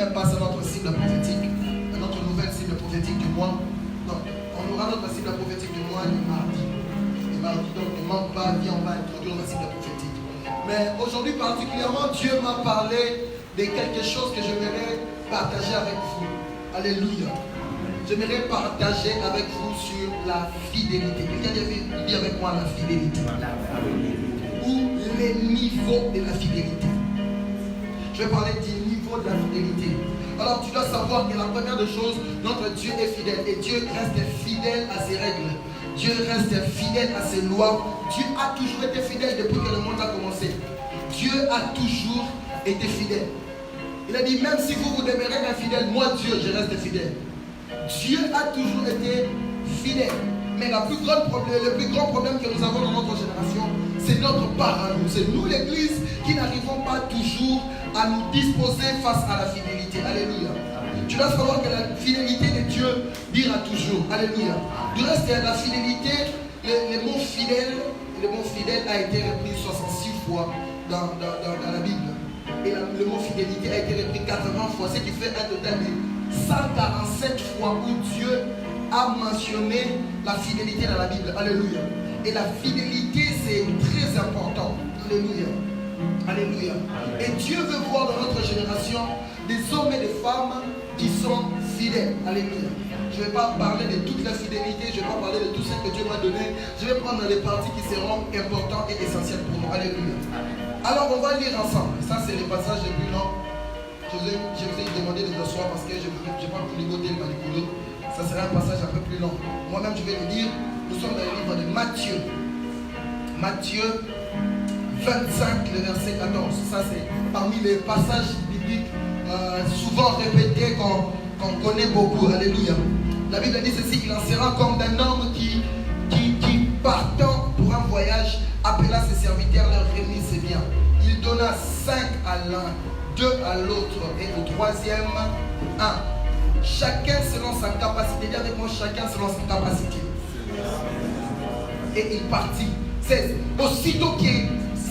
même pas, c'est notre cible prophétique, notre nouvelle cible prophétique du mois. Donc, on aura notre cible prophétique du mois le mardi. Le mardi, donc ne manque pas, viens, on va introduire notre cible prophétique. Mais aujourd'hui particulièrement, Dieu m'a parlé de quelque chose que j'aimerais partager avec vous. Alléluia. J'aimerais partager avec vous sur la fidélité. Quelqu'un dit avec moi la fidélité. Ou les niveaux de la fidélité. Je vais parler du niveau de la fidélité. Alors tu dois savoir que la première des choses, notre Dieu est fidèle. Et Dieu reste fidèle à ses règles. Dieu reste fidèle à ses lois. Dieu a toujours été fidèle depuis que le monde a commencé. Dieu a toujours été fidèle. Il a dit, même si vous demeurez infidèle, moi Dieu, je reste fidèle. Dieu a toujours été fidèle. Mais le plus grand problème que nous avons dans notre génération, c'est notre part à nous. C'est nous, l'Église, qui n'arrivons pas toujours à nous disposer face à la fidélité. Alléluia. Tu dois savoir que la fidélité de Dieu dira toujours. Alléluia. Du reste, la fidélité, le mot fidèle a été repris 66 fois dans la Bible. Et le mot fidélité a été repris 80 fois, ce qui fait un total de 147 fois où Dieu a mentionné la fidélité dans la Bible. Alléluia. Et la fidélité, c'est très important. Alléluia. Alléluia. Et Dieu veut voir dans notre génération des hommes et des femmes qui sont fidèles. Alléluia. Je ne vais pas parler de toute la fidélité, je ne vais pas parler de tout ce que Dieu m'a donné. Je vais prendre les parties qui seront importantes et essentielles pour nous. Alléluia. Alors on va lire ensemble. Ça c'est le passage le plus long. Je vous ai demandé de s'asseoir parce que je n'ai pas pu ligoter le manipulo. Ça sera un passage un peu plus long. Moi-même je vais le lire. Nous sommes dans le livre de Matthieu. Matthieu 25, le verset 14. Ça c'est parmi les passages bibliques souvent répétés qu'on connaît beaucoup. Alléluia. La Bible dit ceci, il en sera comme d'un homme qui partant pour un voyage appela ses serviteurs, leur remit ses biens. Il donna 5 à l'un, 2 à l'autre et au troisième 1. Chacun selon sa capacité. Dis avec moi, chacun selon sa capacité. Et il partit. 16. Aussitôt que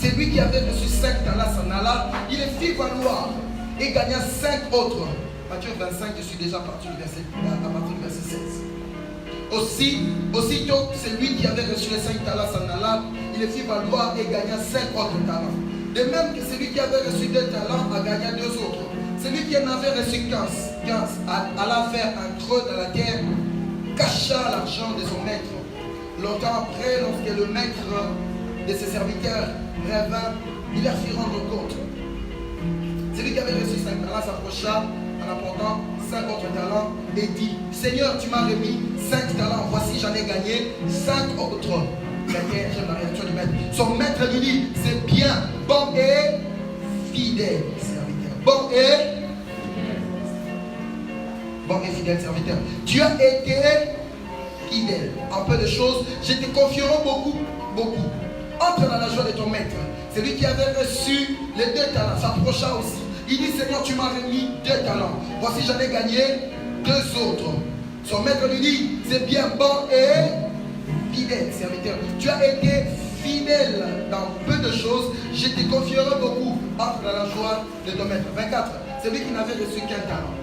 celui qui avait reçu 5 talents s'en alla, il les fit valoir et gagna 5 autres. Matthieu 25, je suis déjà parti à partir du verset 16. Aussitôt celui qui avait reçu les 5 talents s'en alla, il les fit valoir et gagna 5 autres talents. De même que celui qui avait reçu 2 talents a gagné 2 autres. Celui qui en avait reçu 15 alla faire un creux dans la terre, cacha l'argent de son maître. Longtemps après, lorsque le maître de ses serviteurs revint, il leur fit rendre compte. Celui qui avait reçu 5 talents s'approcha en apportant 5 autres talents et dit, Seigneur, tu m'as remis 5 talents, voici j'en ai gagné 5 autres. J'aime la réaction du maître. Son maître lui dit, c'est bien, bon et fidèle serviteur. Bon et fidèle serviteur. Tu as été fidèle en peu de choses, je te confierai beaucoup. Entre dans la joie de ton maître. Celui qui avait reçu les 2 talents s'approcha aussi. Il dit, Seigneur, tu m'as remis 2 talents. Voici, j'en ai gagné 2 autres. Son maître lui dit, c'est bien, bon et fidèle serviteur. Tu as été fidèle dans peu de choses, je te confierai beaucoup. Entre dans la joie de ton maître. 24. Celui qui n'avait reçu qu'un talent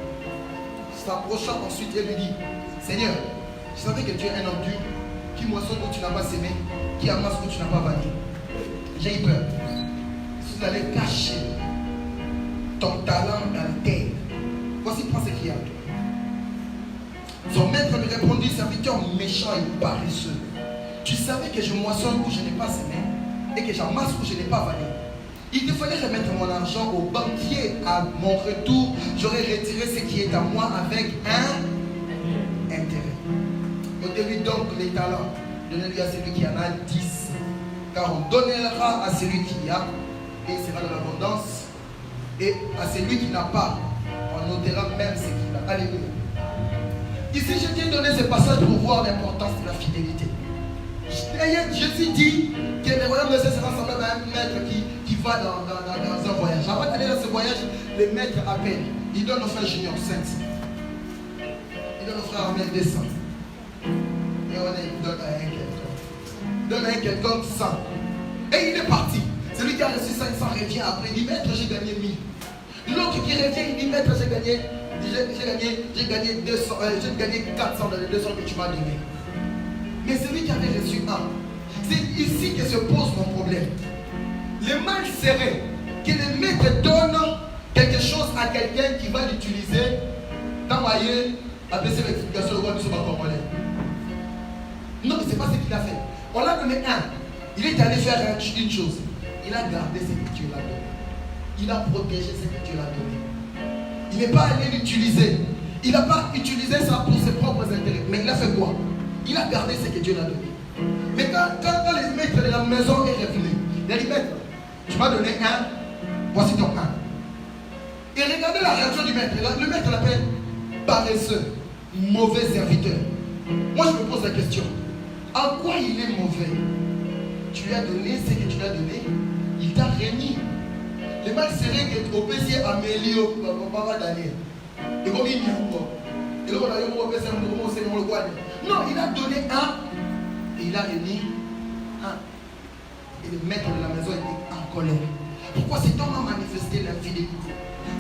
s'approcha ensuite et lui dit, Seigneur, je savais que tu es un homme dur, qui moissonne où tu n'as pas semé, qui amasse où tu n'as pas vanné. J'ai eu peur. Si vous allez cacher ton talent dans la terre, voici, prends ce qu'il y a. Son maître lui répondit, serviteur méchant et paresseux, tu savais que je moissonne où je n'ai pas semé et que j'amasse où je n'ai pas vanné. Il te fallait remettre mon argent au banquier. À mon retour, j'aurais retiré ce qui est à moi avec un intérêt. Ôtez-lui donc les talents. Donnez-lui à celui qui en a 10. Car on donnera à celui qui a, et il sera de l'abondance. Et à celui qui n'a pas, on ôtera même ce qu'il a. Alléluia. Ici, je t'ai donné ce passage pour voir l'importance de la fidélité. Jésus dit que le royaume de Dieu sera semblable à un maître qui va dans un voyage. Avant d'aller dans ce voyage, le maître appelle. Il donne au frère Junior 500. Il donne au frère Armel 200. Et il donne à un quelconque. Il donne à un quelconque 100. Et il est parti. Celui qui a reçu 500 revient après. Il dit, maître, j'ai gagné 1000. L'autre qui revient, il dit, maître, j'ai gagné 200, j'ai gagné 400 dans les 200 que tu m'as donné. Mais celui qui avait reçu un, c'est ici que se pose mon problème. Le mal serait que le maître donne quelque chose à quelqu'un qui va l'utiliser dans ailleurs, à baisser l'explication de roi du Congolais. Non, mais ce n'est pas ce qu'il a fait. On l'a donné un. Il est allé faire une chose. Il a gardé ce que Dieu l'a donné. Il a protégé ce que Dieu l'a donné. Il n'est pas allé l'utiliser. Il n'a pas utilisé ça pour ses propres intérêts. Mais il a fait quoi? Il a gardé ce que Dieu l'a donné. Mais quand les maîtres de la maison est revenu, il a dit, maître, tu m'as donné un, voici ton un. Et regardez la réaction du maître. Le maître l'appelle paresseux, mauvais serviteur. Moi je me pose la question, en quoi il est mauvais? Tu lui as donné ce que tu lui as donné, il t'a remis. Le mal serait qu'au PC Amélie, Papa Daniel, et comme il n'y a pas. Et là, on a eu un PC non, il a donné un et il a remis un. Et le maître de la maison était en colère. Pourquoi cet homme a manifesté l'infidélité?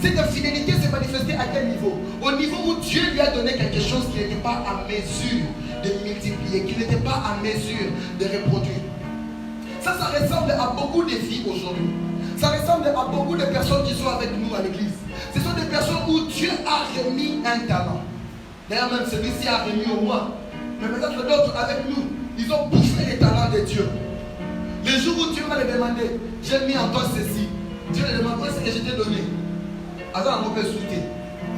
Cette infidélité s'est manifestée à quel niveau? Au niveau où Dieu lui a donné quelque chose qui n'était pas à mesure de multiplier, qui n'était pas à mesure de reproduire. Ça ressemble à beaucoup de vies aujourd'hui. Ça ressemble à beaucoup de personnes qui sont avec nous à l'église. Ce sont des personnes où Dieu a remis un talent. D'ailleurs, même celui-ci a remis au moins. Mais peut-être d'autres avec nous, ils ont bouffé les talents de Dieu. Le jour où Dieu m'a demandé, j'ai mis en toi ceci. Dieu lui demande, ce que je t'ai donné. Alors, on peut sauter.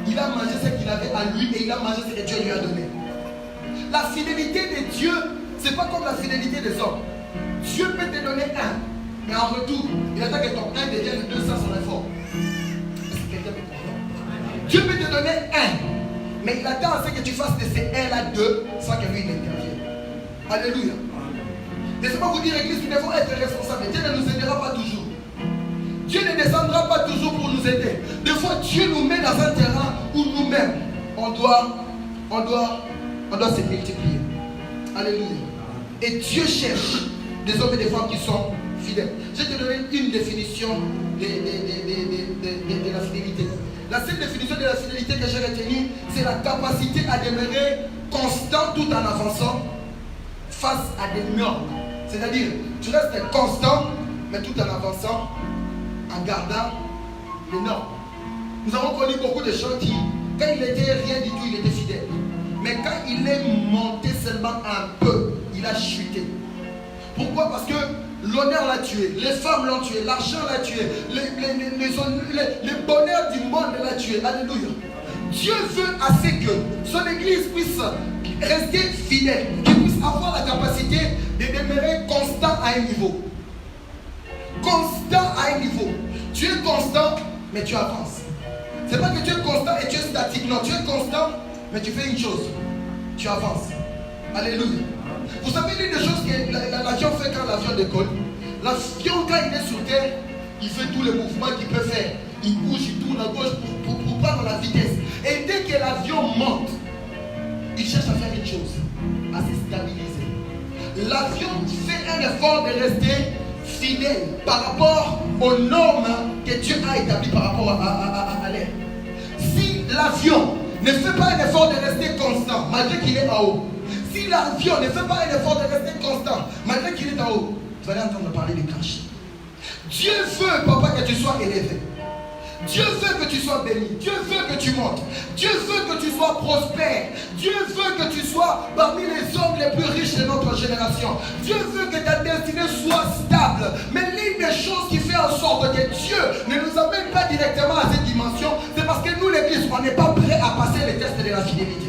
Il a mangé ce qu'il avait à lui et il a mangé ce que Dieu lui a donné. La fidélité de Dieu, ce n'est pas comme la fidélité des hommes. Dieu peut te donner un, mais en retour, il attend que ton un devienne 200 son effort. Est-ce que quelqu'un peut comprendre? Dieu peut te donner un, mais il attend à ce que tu fasses de ces un-là deux sans que lui n'intervienne. Alléluia. Laissez-moi vous dire, Église, nous devons être responsables. Dieu ne nous aidera pas toujours. Dieu ne descendra pas toujours pour nous aider. Des fois, Dieu nous met dans un terrain où nous-mêmes, on doit se multiplier. Alléluia. Et Dieu cherche des hommes et des femmes qui sont fidèles. Je vais te donner une définition de la fidélité. La seule définition de la fidélité que j'ai retenue, c'est la capacité à demeurer constant tout en avançant face à des normes. C'est-à-dire, tu restes constant, mais tout en avançant, en gardant les normes. Nous avons connu beaucoup de gens qui, quand il n'était rien du tout, il était fidèle. Mais quand il est monté seulement un peu, il a chuté. Pourquoi? Parce que l'honneur l'a tué, les femmes l'ont tué, l'argent l'a tué, le bonheur du monde l'a tué. Alléluia. Dieu veut assez que son église puisse rester fidèle, qu'il puisse avoir la capacité de demeurer constant à un niveau. Constant à un niveau. Tu es constant, mais tu avances. C'est pas que tu es constant et tu es statique. Non, tu es constant, mais tu fais une chose. Tu avances. Alléluia. Vous savez l'une des choses que l'avion fait quand l'avion décolle? L'avion, quand il est sur terre, il fait tous les mouvements qu'il peut faire. Il bouge, il tourne à gauche pour prendre la vitesse. Et dès que l'avion monte, il cherche à faire une chose, à se stabiliser. L'avion fait un effort de rester fidèle par rapport aux normes que Dieu a établies par rapport à l'air. Si l'avion ne fait pas un effort de rester constant, malgré qu'il est en haut, si l'avion ne fait pas un effort de rester constant, malgré qu'il est en haut, vous allez entendre parler de crash. Dieu veut, papa, que tu sois élevé. Dieu veut que tu sois béni. Dieu veut que tu montes. Dieu veut que tu sois prospère. Dieu veut que tu sois parmi les hommes les plus riches de notre génération. Dieu veut que ta destinée soit stable. Mais l'une des choses qui fait en sorte que Dieu ne nous amène pas directement à cette dimension, c'est parce que nous, l'église, on n'est pas prêt à passer les tests de la fidélité.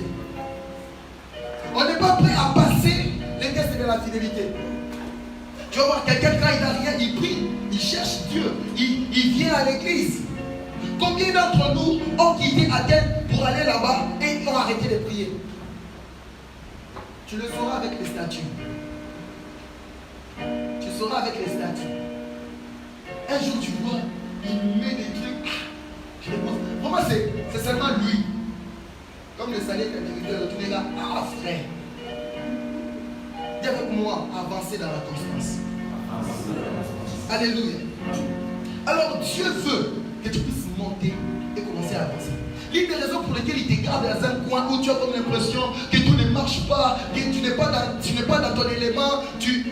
On n'est pas prêt à passer les tests de la fidélité. Tu vas voir quelqu'un, quand il n'a rien, il prie, il cherche Dieu, il vient à l'église. Combien d'entre nous ont quitté Athènes pour aller là-bas et ont arrêté de prier? Tu le sauras avec les statues. Tu sauras avec les statues. Un jour tu vois, il met des trucs. Pour moi c'est seulement lui. Comme le salaire individuel, tous les gars, ah frère. Dis avec moi, avancer dans la constance. Alléluia. Alors Dieu veut que tu puisses augmenter et commencer à avancer. L'une des raisons pour lesquelles il te garde dans un coin où tu as comme l'impression que tout ne marche pas, que tu n'es pas dans ton élément, tu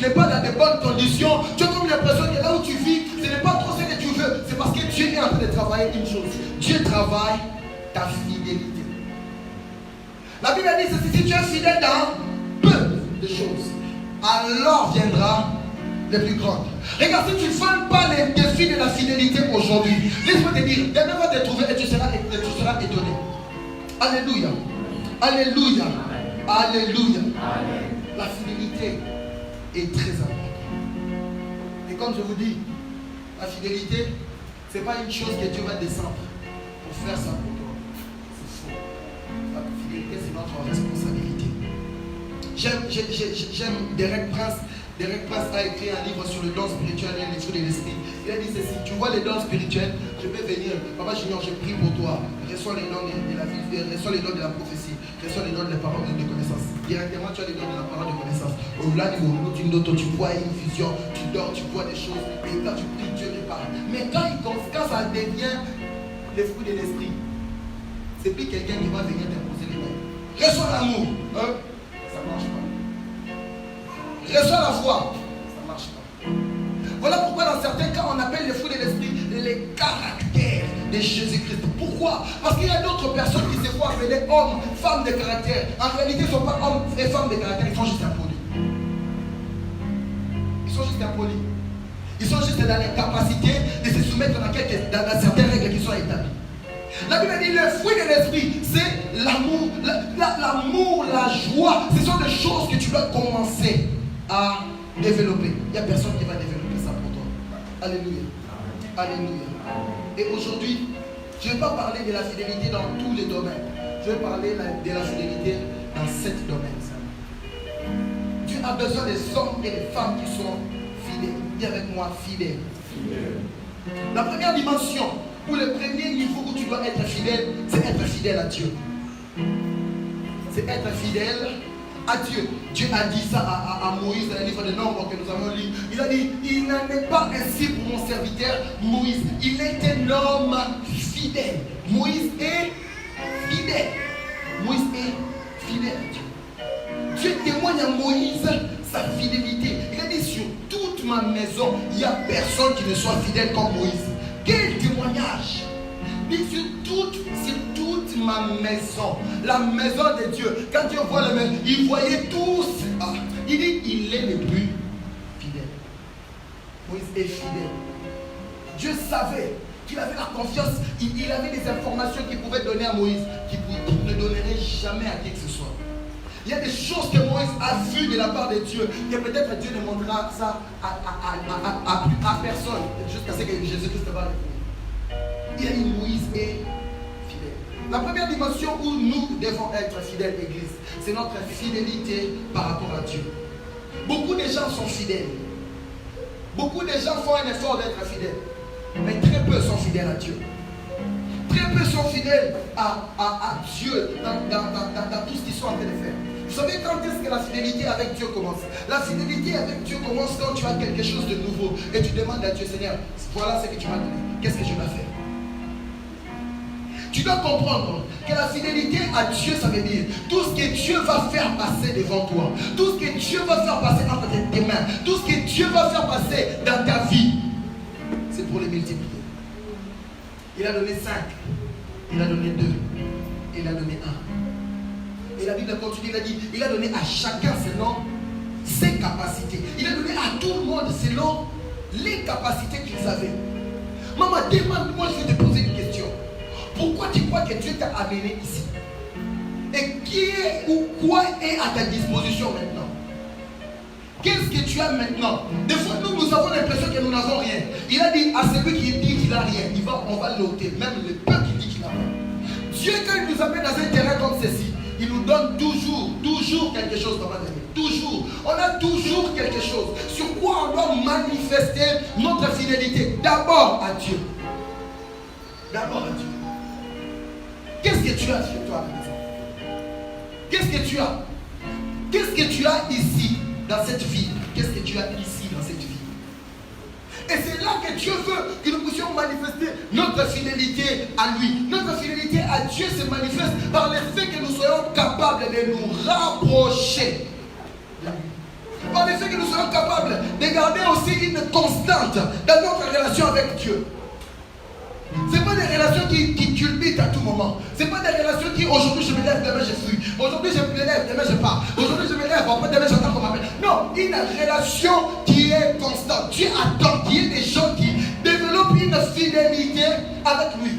n'es pas dans de bonnes conditions, tu as comme l'impression que là où tu vis, ce n'est pas trop ce que tu veux. C'est parce que Dieu est en train de travailler une chose. Dieu travaille ta fidélité. La Bible dit que si tu es fidèle dans peu de choses, alors viendra les plus grandes. Regarde, si tu ne fais pas les défis de la fidélité aujourd'hui, laisse-moi te dire, demain va te trouver et tu seras étonné. Alléluia. Alléluia. Alléluia. La fidélité est très importante. Et comme je vous dis, la fidélité, ce n'est pas une chose que Dieu va descendre pour faire ça pour toi. C'est faux. La fidélité, c'est notre responsabilité. J'aime Derek Prince. Derek Prince a écrit un livre sur le don spirituel et les fruits de l'esprit. Il a dit ceci: tu vois les dons spirituels, je peux venir, Papa Junior, je prie pour toi. Reçois les dons de la vie, reçois les dons de la prophétie, reçois les dons de la parole de connaissance. Directement, tu as les dons de la parole de connaissance. Au-delà du moment tu vois une vision, tu dors, tu vois des choses, et quand tu pries, Dieu te parle. Mais quand ça devient les fruits de l'esprit, c'est plus quelqu'un qui va venir t'imposer les mains. Reçois l'amour, hein? Ça ne marche pas. Reçois la foi, ça ne marche pas. Voilà pourquoi dans certains cas on appelle les fruits de l'esprit les caractères de Jésus-Christ. Pourquoi? Parce qu'il y a d'autres personnes qui se font appeler hommes, femmes de caractère. En réalité, ils ne sont pas hommes et femmes de caractère, ils sont juste impolis. Ils sont juste impolis. Ils sont juste dans l'incapacité de se soumettre dans certaines règles qui sont établies. La Bible dit le fruit de l'esprit, c'est l'amour, l'amour, la joie. Ce sont des choses que tu dois commencer à développer. Il n'y a personne qui va développer ça pour toi. Alléluia. Alléluia. Et aujourd'hui, je ne vais pas parler de la fidélité dans tous les domaines. Je vais parler de la fidélité dans 7 domaines. Tu as besoin des hommes et des femmes qui sont fidèles. Dis avec moi, fidèles. La première dimension, ou le premier niveau où tu dois être fidèle, c'est être fidèle à Dieu. C'est être fidèle à Dieu. Dieu a dit ça à Moïse dans le livre de Nombres que nous avons lu. Il a dit, il n'en est pas ainsi pour mon serviteur Moïse. Il est un homme fidèle. Moïse est fidèle. Moïse est fidèle à Dieu. Dieu témoigne à Moïse sa fidélité. Il a dit, sur toute ma maison, il n'y a personne qui ne soit fidèle comme Moïse. Quel témoignage! Il dit sur toute ma maison, la maison de Dieu. Quand Dieu voit la maison, il voyait tous. Il dit, il est le plus fidèle. Moïse est fidèle. Dieu savait qu'il avait la confiance. Il avait des informations qu'il pouvait donner à Moïse, qu'il ne donnerait jamais à qui que ce soit. Il y a des choses que Moïse a vues de la part de Dieu, que peut-être Dieu ne montrera ça à personne, jusqu'à ce que Jésus-Christ va répondre. Il y a dit Moïse est fidèle. La première dimension où nous devons être fidèles, Église, c'est notre fidélité par rapport à Dieu. Beaucoup de gens sont fidèles. Beaucoup de gens font un effort d'être fidèles, mais très peu sont fidèles à Dieu. Très peu sont fidèles à Dieu dans tout ce qu'ils sont en train de faire. Vous savez quand est-ce que la fidélité avec Dieu commence? La fidélité avec Dieu commence quand tu as quelque chose de nouveau et tu demandes à Dieu, Seigneur, voilà ce que tu m'as donné. Qu'est-ce que je dois faire? Tu dois comprendre que la fidélité à Dieu, ça veut dire tout ce que Dieu va faire passer devant toi, tout ce que Dieu va faire passer entre tes mains, tout ce que Dieu va faire passer dans ta vie, c'est pour les multiplier. Il a donné 5, il a donné 2, il a donné 1. Et la Bible continue, il a dit, il a donné à chacun selon ses capacités. Il a donné à tout le monde selon les capacités qu'ils avaient. Maman, demande-moi, je vais te poser une question. Pourquoi tu crois que Dieu t'a amené ici? Et qui est ou quoi est à ta disposition maintenant? Qu'est-ce que tu as maintenant? Des fois, nous avons l'impression que nous n'avons rien. Il a dit à celui qui dit qu'il n'a rien, on va l'ôter. Même le peuple qui dit qu'il n'a rien. Dieu, quand il nous amène dans un terrain comme ceci, il nous donne toujours quelque chose dans ma vie. Toujours. On a toujours quelque chose. Sur quoi on doit manifester notre fidélité? D'abord à Dieu. D'abord à Dieu. Qu'est-ce que tu as chez toi à la maison? Qu'est-ce que tu as? Qu'est-ce que tu as ici dans cette vie? Qu'est-ce que tu as ici dans cette vie? Et c'est là que Dieu veut que nous puissions manifester notre fidélité à lui. Notre fidélité à Dieu se manifeste par le fait que nous soyons capables de nous rapprocher de lui. Par le fait que nous soyons capables de garder aussi une constante dans notre relation avec Dieu. Ce n'est pas des relations qui culbutent à tout moment. Ce n'est pas des relations qui aujourd'hui je me lève, demain je fuis. Aujourd'hui je me lève, demain je pars. Aujourd'hui je me lève, après demain j'attends qu'on m'appelle. Non, une relation qui est constante. Dieu attend qu'il y ait des gens qui développent une fidélité avec lui.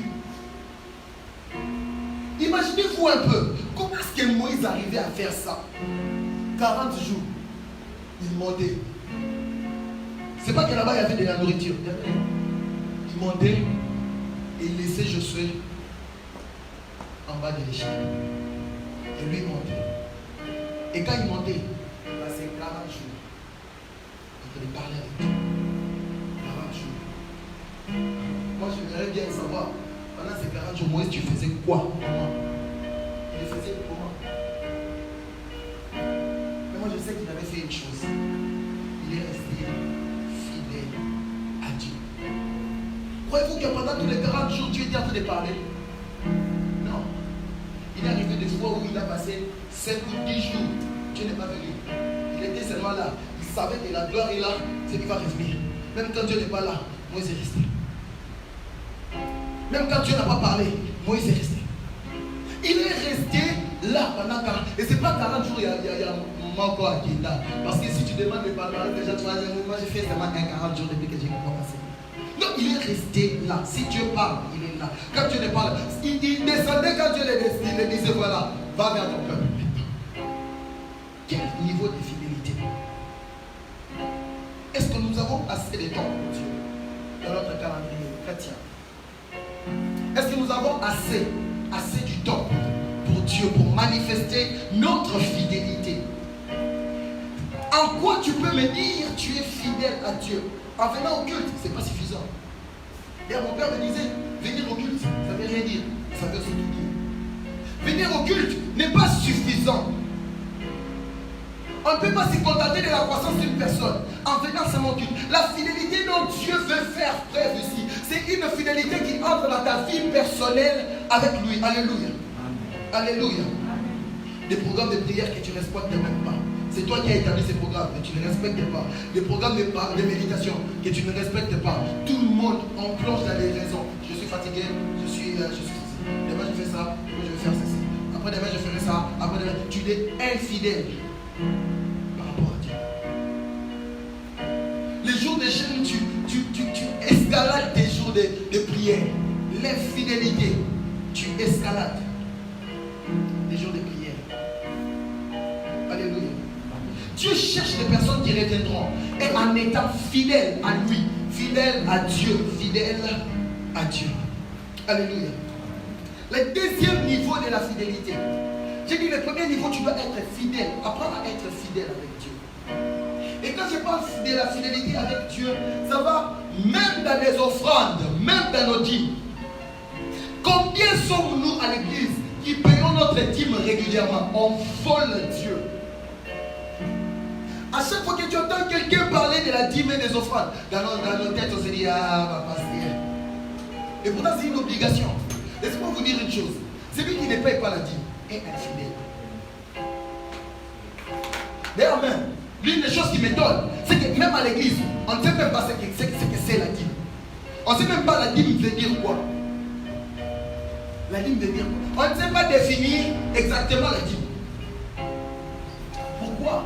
Imaginez-vous un peu, comment est-ce que Moïse arrivait à faire ça? 40 jours, il montait. Ce n'est pas que là-bas il y avait de la nourriture. Il montait. Et il laissait Josué en bas de l'échelle. Et lui montait. Et quand il montait, il passait 40 jours. Il parlait avec Dieu. 40 jours. Moi, j'aimerais bien savoir, pendant ces 40 jours, Moïse, tu faisais quoi? Comment? Il le faisait comment? Mais moi, je sais qu'il avait fait une chose. Il est resté fidèle à Dieu. Croyez-vous que pendant tous les 40 jours, Dieu était en train de parler? Non. Il est arrivé des fois où il a passé 5 ou 10 jours. Dieu n'est pas venu. Il était seulement là. Il savait que la gloire est là, c'est qu'il va revenir. Même quand Dieu n'est pas là, Moïse est resté. Même quand Dieu n'a pas parlé, Moïse est resté. Il est resté là pendant 40. Et ce n'est pas 40 jours, il y a un moment encore à Kinda. Parce que si tu demandes de parler, déjà tu vas dire, moi j'ai fait seulement 40 jours depuis que j'ai commencé. Non, il est resté là. Si Dieu parle, il est là. Quand Dieu ne parle, il descendait quand Dieu le disait, voilà, va vers ton peuple. Quel niveau de fidélité? Est-ce que nous avons assez de temps pour Dieu dans notre calendrier chrétien? Est-ce que nous avons assez du temps pour Dieu, pour manifester notre fidélité? En quoi tu peux me dire tu es fidèle à Dieu? En venant au culte, ce n'est pas suffisant. Et mon père me disait, venir au culte, ça ne veut rien dire, ça veut surtout dire. Venir au culte n'est pas suffisant. On ne peut pas se contenter de la croissance d'une personne en venant seulement au culte. La fidélité dont Dieu veut faire preuve ici, c'est une fidélité qui entre dans ta vie personnelle avec lui. Alléluia. Alléluia. Des programmes de prière que tu ne respectes même pas. C'est toi qui as établi ces programmes, mais tu ne respectes pas. Des programmes de méditation que tu ne respectes pas. Tout le monde, on plonge dans les raisons. Je suis fatigué, je suis demain je fais ça, demain je vais faire ceci. Après demain je ferai ça, après demain. Tu es infidèle par rapport à Dieu. Les jours de jeûne, tu escalades tes jours de prière. L'infidélité, tu escalades les jours de prière. Alléluia. Dieu cherche des personnes qui reviendront et en étant fidèles à lui, fidèles à Dieu, fidèles à Dieu. Alléluia. Le deuxième niveau de la fidélité. J'ai dit le premier niveau, tu dois être fidèle. Apprends à être fidèle avec Dieu. Et quand je parle de la fidélité avec Dieu, ça va même dans les offrandes, même dans nos dîmes. Combien sommes-nous à l'église qui payons notre dîme régulièrement? On vole Dieu. À chaque fois que tu entends quelqu'un parler de la dîme et des offrandes, dans nos têtes, on se dit, ah, ma pasteur. Et pourtant, c'est une obligation. Laissez-moi vous dire une chose. Celui qui ne paye pas la dîme est infidèle. D'ailleurs, même, l'une des choses qui m'étonne, c'est que même à l'église, on ne sait même pas ce que c'est la dîme. On ne sait même pas la dîme veut dire quoi. La dîme veut dire quoi? On ne sait pas définir exactement la dîme. Pourquoi?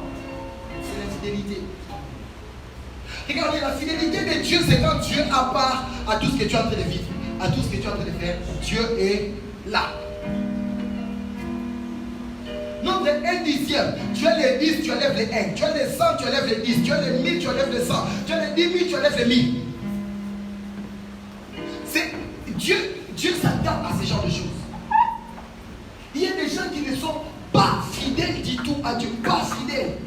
C'est la fidélité. Regardez, la fidélité de Dieu, c'est quand Dieu, à part à tout ce que tu es en train de vivre, à tout ce que tu es en train de faire, Dieu est là. Notre 1/10, tu as les 10, tu enlèves les 1. Tu as les 100, tu enlèves les 10. Tu as les 1000, tu enlèves les 100. Tu as les 10 000, tu enlèves les 1000. C'est Dieu s'attend à ce genre de choses. Il y a des gens qui ne sont pas fidèles du tout à Dieu. Pas fidèles.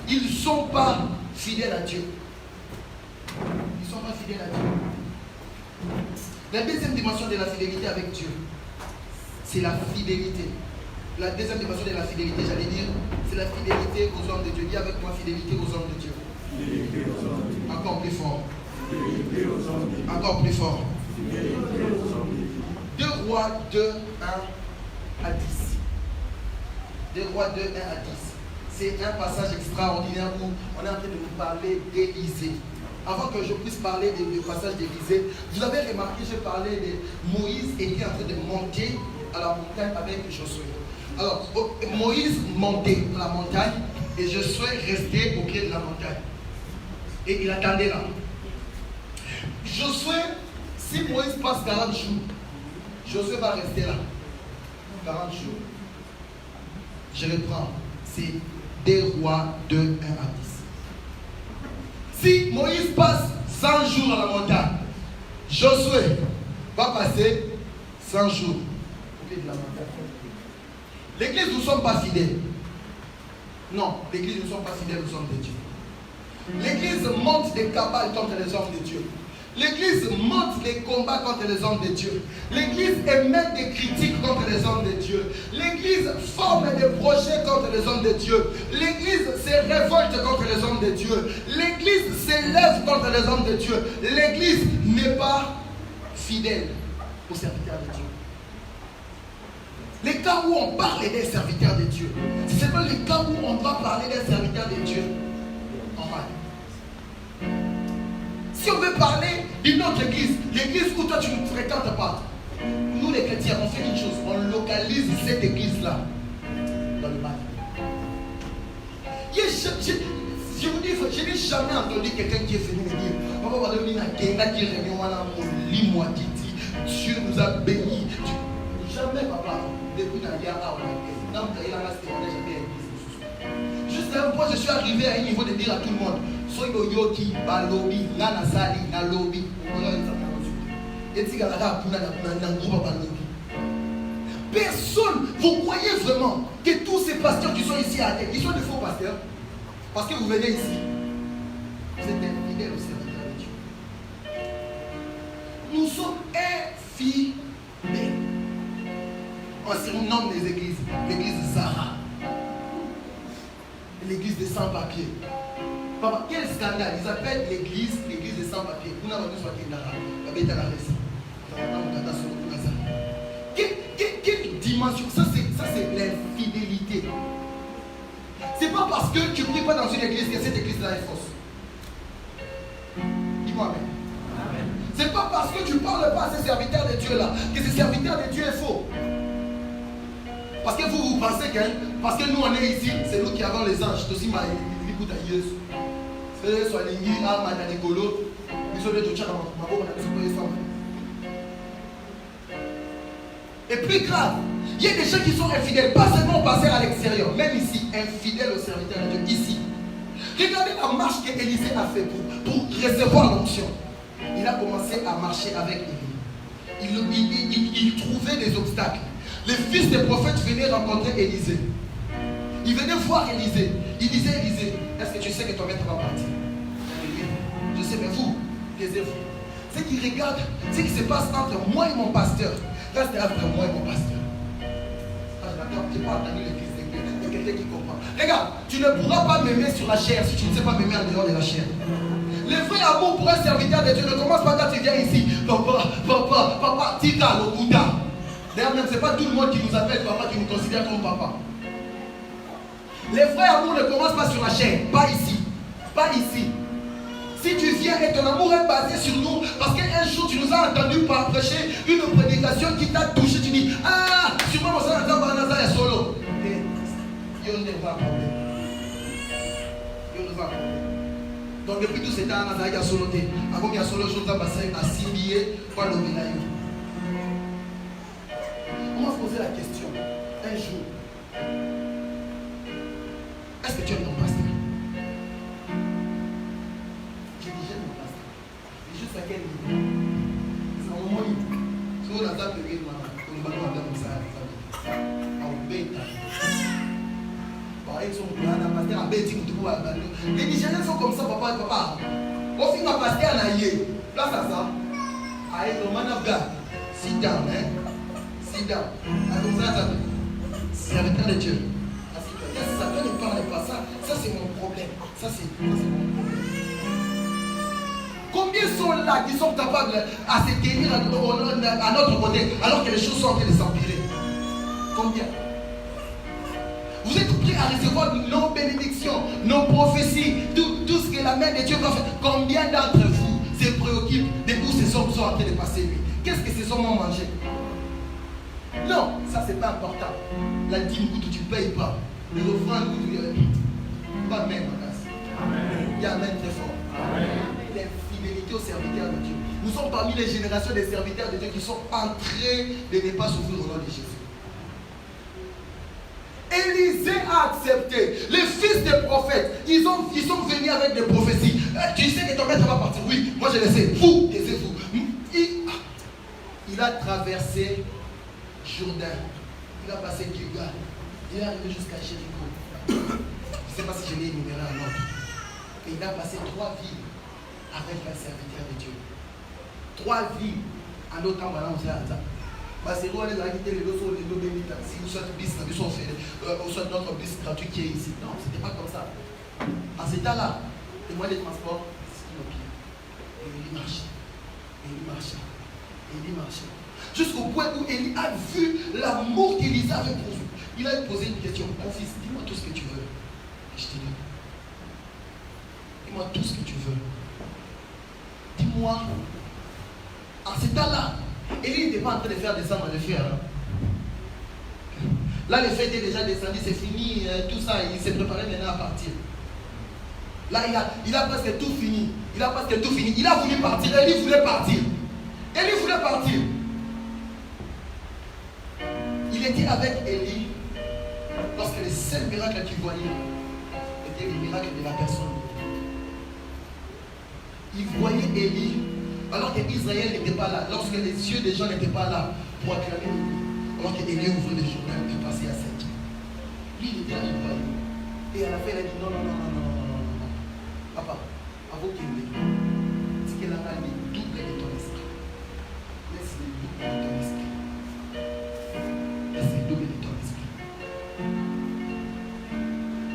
Ils ne sont pas fidèles à Dieu. Ils ne sont pas fidèles à Dieu. La deuxième dimension de la fidélité avec Dieu, c'est la fidélité. La deuxième dimension de la fidélité, j'allais dire, c'est la fidélité aux hommes de Dieu. Dis avec moi, fidélité aux hommes de Dieu. Encore plus fort. Encore plus fort. 2 Rois 2, 1 à 10. 2 Rois 2, 1 à 10. C'est un passage extraordinaire où on est en train de nous parler d'Élisée. Avant que je puisse parler du passage d'Élisée, vous avez remarqué, j'ai parlé de Moïse était en train de monter à la montagne avec Josué. Alors, Moïse montait à la montagne et Josué restait au pied de la montagne. Et il attendait là. Josué, si Moïse passe 40 jours, Josué va rester là. 40 jours. Je reprends. C'est 2 Rois 2, 1 à 10. Si Moïse passe 100 jours à la montagne, Josué va passer 100 jours au pied de la montagne. L'église, nous ne sommes pas fidèles. Non, l'église, nous ne sommes pas fidèles aux hommes de Dieu. L'église monte des cabales contre les hommes de Dieu. L'église monte les combats contre les hommes de Dieu. L'église émet des critiques contre les hommes de Dieu. L'église forme des projets contre les hommes de Dieu. L'église se révolte contre les hommes de Dieu. L'église s'élève contre les hommes de Dieu. L'église n'est pas fidèle aux serviteurs de Dieu. Les cas où on parle des serviteurs de Dieu, c'est pas les cas où on doit parler des serviteurs de Dieu. Normal. Si on veut parler d'une autre église, l'église où toi tu ne fréquentes pas, nous les chrétiens, on fait une chose, on localise cette église-là dans le mal. Je vous dis, je n'ai jamais entendu quelqu'un qui est venu me dire Dieu nous a bénis. Jamais, papa. Depuis jusqu'à un point, je suis arrivé à un niveau de dire à tout le monde Soyoyoki, Balobi, Nanasali, Nalobi. Personne, vous croyez vraiment que tous ces pasteurs qui sont ici à terre, ils sont des faux pasteurs? Parce que vous venez ici, vous êtes infidèles au serviteur de Dieu. Nous sommes infidèles. On surnomme les églises, l'église Zara, l'église des sans-papiers. Papa, quel scandale! Ils appellent l'église des sans-papiers. Quelle dimension! Ça c'est l'infidélité. C'est pas parce que tu ne pries pas dans une église que cette église-là est fausse. Dis-moi amen. C'est pas parce que tu ne parles pas à ces serviteurs de Dieu là que ces serviteurs de Dieu est faux. Parce que vous pensez que, parce que nous on est ici, c'est nous qui avons les anges. C'est aussi ma écoute à Jésus. C'est soit les guillemets à Madanikolo, ils sont les gens et plus grave, il y a des gens qui sont infidèles, pas seulement au passer à l'extérieur, même ici, infidèles aux serviteurs de Dieu, ici. Regardez la marche qu'Élisée a fait pour recevoir l'onction. Il a commencé à marcher avec Élie. Il trouvait des obstacles. Les fils des prophètes venaient rencontrer Élisée. Ils venaient voir Élisée. Il disait Élisée, est-ce que tu sais que ton maître va partir? Oui, je sais, mais vous, taisez-vous. Ce qui regarde, ce qui se passe entre moi et mon pasteur. Reste entre moi et mon pasteur. Je parle dans l'église de quelqu'un qui comprend. Regarde, tu ne pourras pas m'aimer sur la chair si tu ne sais pas m'aimer en dehors de la chair. Le vrai amour pour un serviteur de Dieu ne commence pas quand tu viens ici. Papa, tika, le Bouddha. D'ailleurs, même, ce n'est pas tout le monde qui nous appelle papa, qui nous considère comme papa. Les vrais amours ne commencent pas sur la chair, pas ici. Pas ici. Si tu viens et ton amour est basé sur nous, parce qu'un jour tu nous as entendu prêcher une prédication qui t'a touché, tu dis, ah, sûrement mon sang est solo. Dieu ne va pas. Dieu ne va pas. Donc depuis tout ce temps, il y a solo. Avant qu'il y a solo, je vous ai passé à 6 billets pour le village. On va se poser la question, un jour, est-ce que tu aimes ton pasteur? J'ai dit j'aime mon pasteur. C'est juste à quel niveau? C'est un moment où, si on a ça, on va pas comme ça. Les Nigériens sont comme ça, papa. On finit ma pasteur en aïe. Place à ça. Aïe, le man of God. Sit down, hein. Sit down. C'est avec de Dieu. Ça ne parle pas ça. Ça c'est mon problème. Ça c'est mon problème. Combien Combien sont là qui sont capables à se tenir à notre côté alors que les choses sont en train de s'empirer? Combien? Vous êtes prêts à recevoir nos bénédictions, nos prophéties, tout ce que la main de Dieu va faire? Combien d'entre vous se préoccupent de tous ces hommes qui sont en train de passer lui? Qu'est-ce que ces hommes ont mangé? Non, ça c'est pas important. La dîme, tu ne payes pas. Le refrain, pas même, il y a un même très fort. L'infidélité aux serviteurs de Dieu. Nous sommes parmi les générations des serviteurs de Dieu qui sont en train de ne pas souffrir au nom de Jésus. Élisée a accepté. Les fils des prophètes, ils sont venus avec des prophéties. Tu sais que ton maître va partir. Oui, moi je le sais. Vous, taisez-vous. Il a traversé Jourdain. Il a passé Gilgal. Il est arrivé jusqu'à Jéricho. Je ne sais pas si je l'ai énuméré un autre. Et il a passé 3 villes avec un serviteur de Dieu. 3 villes. En autant, voilà, on s'est à ça. Parce que nous, on les a quittés les deux sur les deux bénédicts. Si vous souhaitez bis, ou soit notre bis gratuit qui est ici. Non, ce n'était pas comme ça. À cet temps-là, les moyens de transport, c'était nos pieds. Et il marchait. Et il marchait. Et il marchait. Jusqu'au point où Élie a vu l'amour qu'Élisée avait pour lui. Il a posé une question. Mon fils, dis-moi tout ce que tu veux. Et je te donne. Dis-moi tout ce que tu veux. Dis-moi. À ce temps-là, Élie n'était pas en train de faire descendre le fer. Là, le fer était déjà descendu, c'est fini, tout ça, il s'est préparé maintenant à partir. Là, il a presque tout fini. Il a presque tout fini. Il a voulu partir. Élie voulait partir. Élie voulait partir. Il était avec Élie lorsque le seul miracle qu'il voyait était le miracle de la personne. Il voyait Élie alors qu'Israël n'était pas là, lorsque les yeux des gens n'étaient pas là pour acclamer Élie. Alors qu'Élie ouvrait le journal et passait à 7. Lui, il était là, il voyait. Et à la fin, il a dit non. Papa, avant qu'il me dise, c'est qu'elle a mis double de ton esprit. Laisse-le double de ton esprit. Laisse-le double de ton esprit.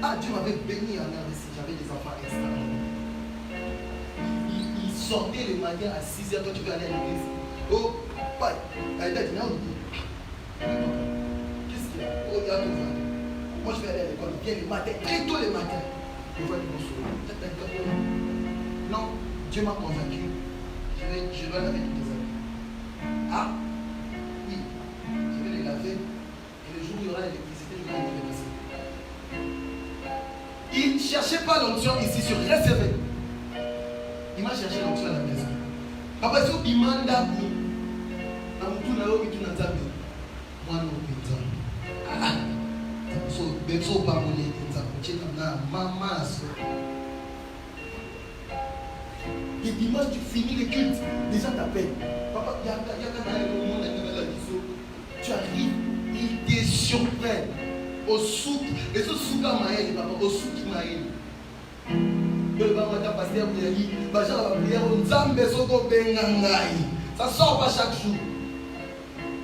Ah, Dieu m'avait béni en RDC, j'avais des enfants extraordinaires. Ils sortaient le matin à 6h quand tu veux aller à l'église. Oh, pas, elle a dit non. Qu'est-ce qu'il y a? Oh, il y a tout. Moi, je vais aller à l'école. Viens le matin, très tôt le matin. Je vois du bon sourire. Non, Dieu m'a convaincu. Je dois laver tous les habits. Ah, oui, je vais les laver. Et le jour où il y aura l'électricité, je vais les passer. Il ne cherchait pas l'onction ici sur recevoir. Il m'a cherché l'onction à la maison. Papa, si il m'a dit, moi non, ah, so beto ba mo le nza kucheka na mama so. Et dimanche tu finis le culte, les gens t'appellent. Papa, il y a quand même un moment là tu arrives, ils te surprennent au souk, les autres souka maël papa, au souk maël. Le baba ta pasteur Bouyali, ba ja la prière nzambe soko bengangai. Ça sort pas chaque jour.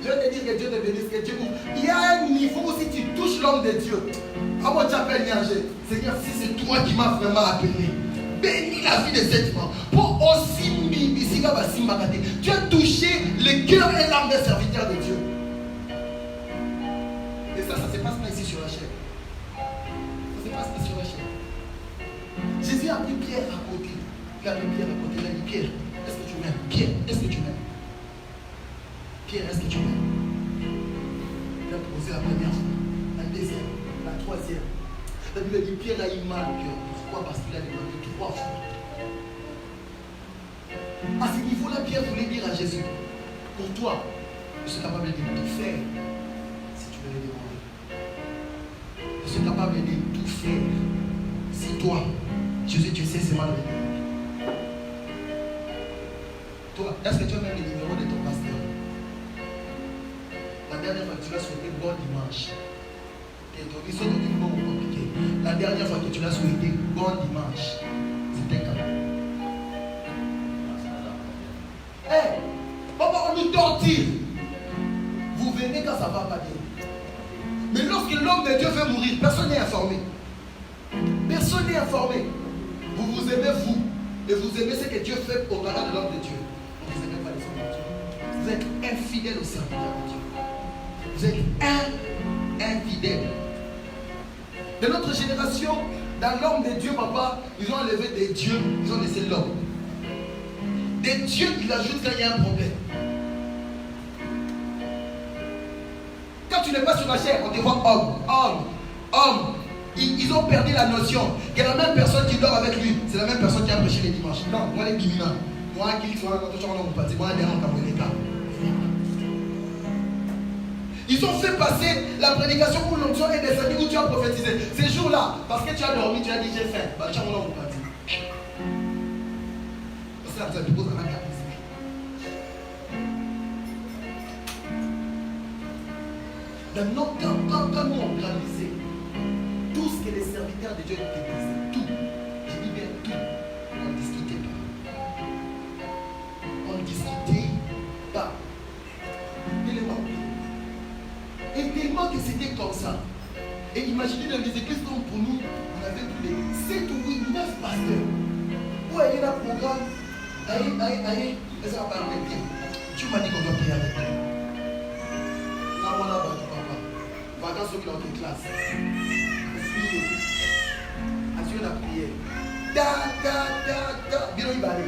Je vais te dire que Dieu te bénisse, que Dieu ouvre. Il y a un niveau où si tu touches l'homme de Dieu, comment tu appelles Niagé? Seigneur, si c'est toi qui m'as vraiment appelé, bénis la vie de cette femme. Pour aussi tu as touché le cœur et l'âme des serviteurs de Dieu. Et ça se passe pas ici sur la chaîne. Ça se passe pas sur la chaîne. Jésus a pris Pierre à côté. Il a pris Pierre à côté. Il a dit Pierre, est-ce que tu m'aimes? Pierre, est-ce que tu m'aimes? Pierre, est-ce que tu m'aimes? Il a posé la première fois, la deuxième, la troisième. La Bible dit Pierre a eu mal au cœur. Pourquoi? Parce qu'il a demandé 3 fois. À ce niveau-là, Pierre voulait dire à Jésus, pour toi, je suis capable de tout faire si tu veux le demander. Je suis capable de tout faire si toi, Jésus, tu sais c'est mal de dire. Toi, est-ce que tu as même le numéro de ton pasteur? La dernière fois que tu l'as souhaité bon dimanche. La dernière fois que tu l'as souhaité bon dimanche. C'était quand? Hey, papa, on nous torture. Vous venez quand ça va pas bien. Mais lorsque l'homme de Dieu veut mourir, personne n'est informé. Personne n'est informé. Vous vous aimez vous. et vous aimez ce que Dieu fait au travers de l'homme de Dieu, vous n'aimez pas les hommes de Dieu. Vous êtes infidèle au serviteur de Dieu. Vous êtes infidèle. De notre génération, dans l'homme de Dieu, papa, ils ont enlevé des dieux, ils ont laissé l'homme. Des dieux, ils ajoutent quand il y a un problème. Quand tu n'es pas sur la chair, on te voit homme. Ils ont perdu la notion que la même personne qui dort avec lui, c'est la même personne qui a prêché les dimanches. Non, moi les bimina. Moi qui sont là, moi les cas. Ils ont fait passer la prédication où l'onction est descendue, où tu as prophétisé. Ces jours-là, parce que tu as dormi, tu as dit j'ai faim. Bah, tu as mon nom parti. Parce que là, tu poses la carte ici. Quand nous on grandissait, tout ce que les serviteurs de Dieu disaient, tout, je dis bien tout, on ne discutait pas. On ne discutait pas. Et tellement que c'était comme ça. Et imaginez dans les églises comme pour nous, on avait plus de 7 ou 8, 9 pasteurs. Où est le programme? Aïe, ça va pas bien. Tu m'as dit qu'on doit prier avec toi. Là, on a battu papa. Pendant ceux qui ont été classe. Assure la prière. Bien il va aller.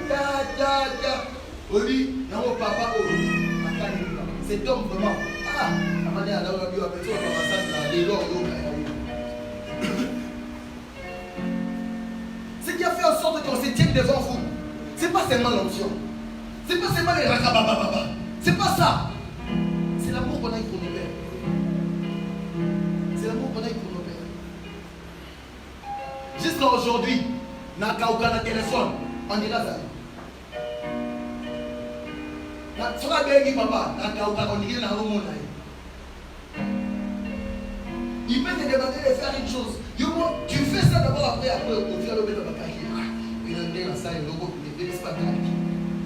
Oui, non, papa, cet homme vraiment. Ce qui a fait en sorte qu'on se tienne devant vous, c'est pas seulement l'onction, c'est pas seulement les rakabababa, c'est pas ça. C'est l'amour qu'on a pour nos pères. C'est l'amour qu'on a pour nos pères. Jusqu'à aujourd'hui, n'a qu'à aucun téléphone, on dira ça. Sur la belle papa, on dirait dans le monde. Il peut te demander de faire une chose. Tu fais ça d'abord, après, au final, on va pas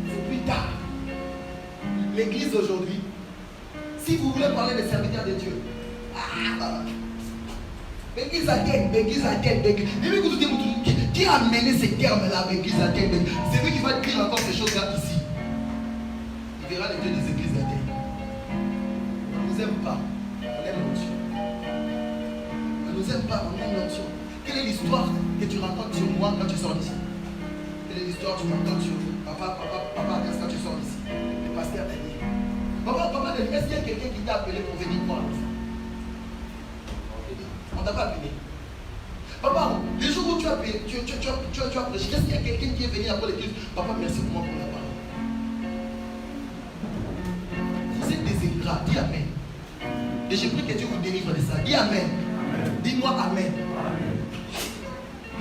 c'est plus tard. L'église aujourd'hui, si vous voulez parler des serviteurs de Dieu, l'église à tête, qui a amené ces termes-là, l'église à tête, c'est lui qui va écrire encore ces choses-là ici. Il verra les dieux des églises à tête. On ne nous aime pas, on aime l'onction. On ne nous aime pas, on aime l'onction. Quelle est l'histoire que tu racontes sur moi quand tu sors d'ici? Quelle est l'histoire que tu racontes sur papa, quand tu sors d'ici? Le pasteur t'a dit. Papa, est-ce qu'il y a quelqu'un qui t'a appelé pour venir voir l'enfant? On ne t'a pas appelé. Papa, les jours où tu as prêché, est-ce qu'il y a quelqu'un qui est venu après l'église? Papa, merci pour moi pour la parole. Vous êtes des ingrats, dis Amen. Et je prie que Dieu vous délivre de ça. Dis Amen. Dis-moi Amen.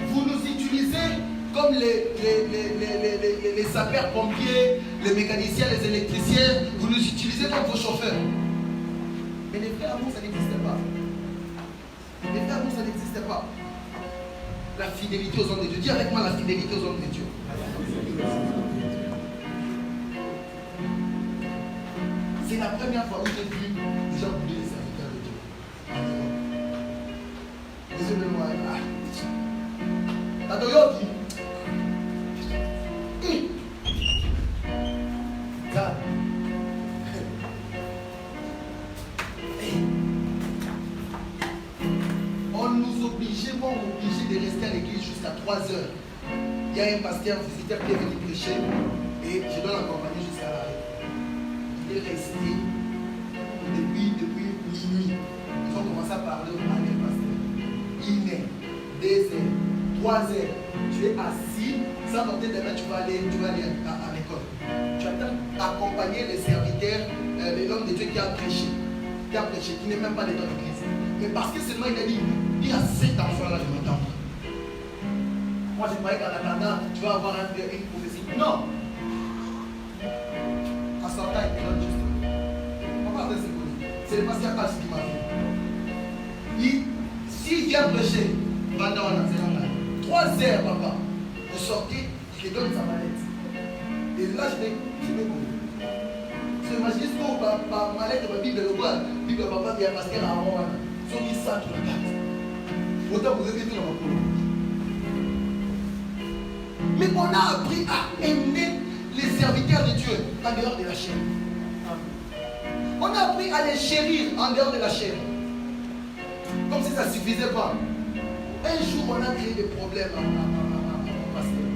Vous nous utilisez comme les sapeurs-pompiers, les mécaniciens, les électriciens. Vous nous utilisez comme vos chauffeurs. Mais les frères amours, ça n'existe pas. Les frères amours, ça n'existe pas. La fidélité aux hommes de Dieu. Dis avec moi la fidélité aux hommes de Dieu. C'est la première fois où j'ai vu des gens brûler les serviteurs de Dieu. Désolé-moi. La Toyota. On nous obligeait de rester à l'église jusqu'à 3 heures. Il y a un pasteur visiteur qui est venu prêcher et je dois l'accompagner jusqu'à l'arrêt. Il est resté depuis minuit. Ils ont commencé à parler au pasteur. 1 heure, 2 heures, 3 heures. Tu es assis, sans porter des mains, tu vas aller à l'école. Tu attends d'accompagner les serviteurs, l'homme de Dieu qui a prêché, qui n'est même pas de ton église. Mais parce que seulement il a dit, il y a 7 enfants là, je m'attends. Moi je croyais qu'en attendant, tu vas avoir une prophétie. Non! En sortant, il te donne juste. Pourquoi c'est le pasteur Pache qui m'a fait. S'il vient prêcher pendant 3 heures, papa, vous sortez, je te donne sa mallette. Et là, je vais courir. Je m'imagine ce que ma mallette de ma Bible, le Bible, papa, il y a un pasteur à moi. Ils ont mis ça sur la carte. Autant vous avez tout dans ma cour. Mais on a appris à aimer les serviteurs de Dieu en dehors de la chair. On a appris à les chérir en dehors de la chair. Comme si ça ne suffisait pas. Un jour, on a créé des problèmes à pasteur.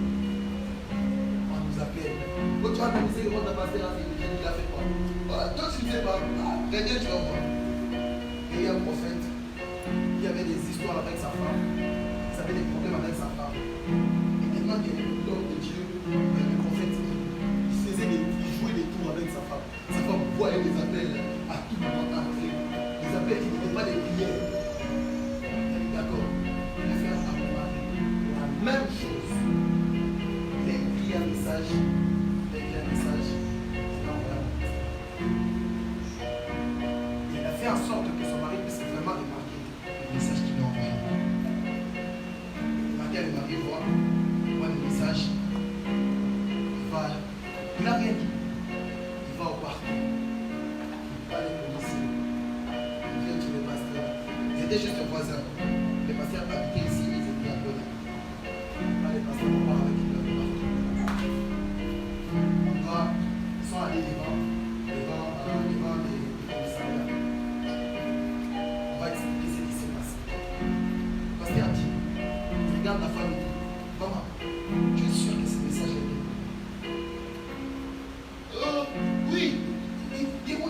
On nous appelle. Quand tu vas analyser le monde d'un pasteur, il a fait quoi? Voilà, toi, tu ne sais pas. Très bien, tu vas voir. Et il y a un prophète qui avait des histoires avec sa femme. Il avait des problèmes avec sa femme. Et tellement qu'il est l'homme de Dieu, le prophète, il jouait des tours avec sa femme. Sa femme voyait les appels à tout moment entrés. Les appels qui n'étaient pas des prières. D'accord. Il a fait un mari. La même chose. Il a écrit un message. Il a fait en sorte que son mari puisse vraiment remarquer le message qu'il lui a envoyé. Le mari voit le message. Il n'a rien dit. Il va au parc. Il va aller policiers. Il vient chez le pasteur. C'était juste un voisin. Les pasteurs habitaient ici, ils étaient à Londres. Les pasteurs vont voir avec lui. Ils sont allés devant les commissariats. On va expliquer ce qui s'est passé. Le pasteur a dit, il regarde la femme et dit, maman, tu es sûr que ce message est bien? Oui.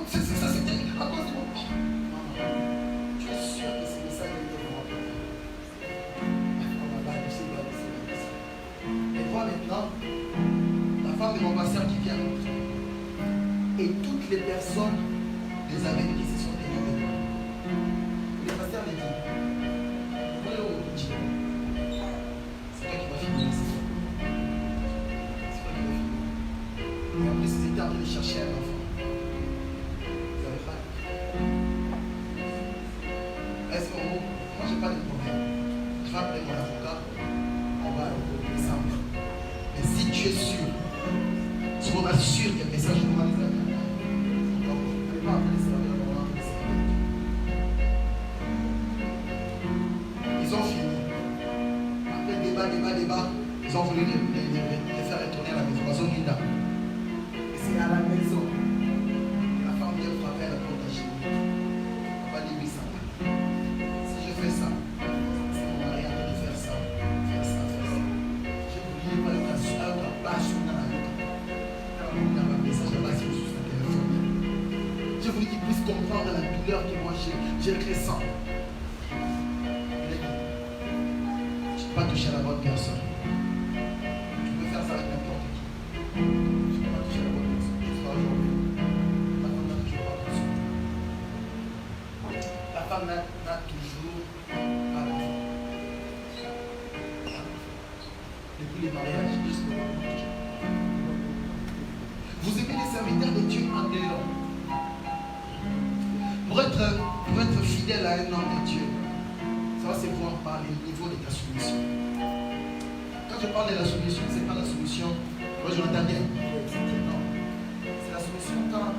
Ça c'était à cause de mon père. Maman, tu es sûr que ce message est bien pour moi? Et toi maintenant, la femme de mon pasteur qui vient. Et toutes les personnes des amis qui se sont éloignées. Le pasteur me dit, c'est toi qui vas finir ici. C'est toi qui vas finir. Et en plus, ils étaient en train de chercher un enfant. Vous avez pas? Est-ce que moi, je n'ai pas de problème. Je vais appeler mon avocat. On va le décembre. Mais si tu es sûr, si on assure qu'il y a un message pour moi, les amis, ils ont fini. Après débat, ils ont voulu les faire retourner à la maison. Ils ont dit là. Et c'est à la maison que la femme vient frapper à la porte chez nous. On va dire oui, ça va. Si je fais ça, c'est mon mari en train de faire ça. Je n'oubliais pas le cas sur la bâche dans la route. Dans le message de base, sur sa téléphone. Je voulais qu'il puisse comprendre la douleur que moi j'ai ressent. Tu ne peux pas toucher à la bonne personne. Tu peux faire ça avec n'importe qui. Tu ne peux pas toucher à la bonne personne. Jusqu'à aujourd'hui, la femme n'a toujours pas touché. La femme n'a toujours pas d'enfant. Depuis les mariages, jusqu'au moment. Vous aimez les serviteurs de Dieu en dehors. Pour être fidèle à un homme de Dieu, ça va se voir par le niveau de ta soumission. Quand je parle de la soumission, ce n'est pas la soumission. Moi je l'entends bien. Non. C'est la soumission quand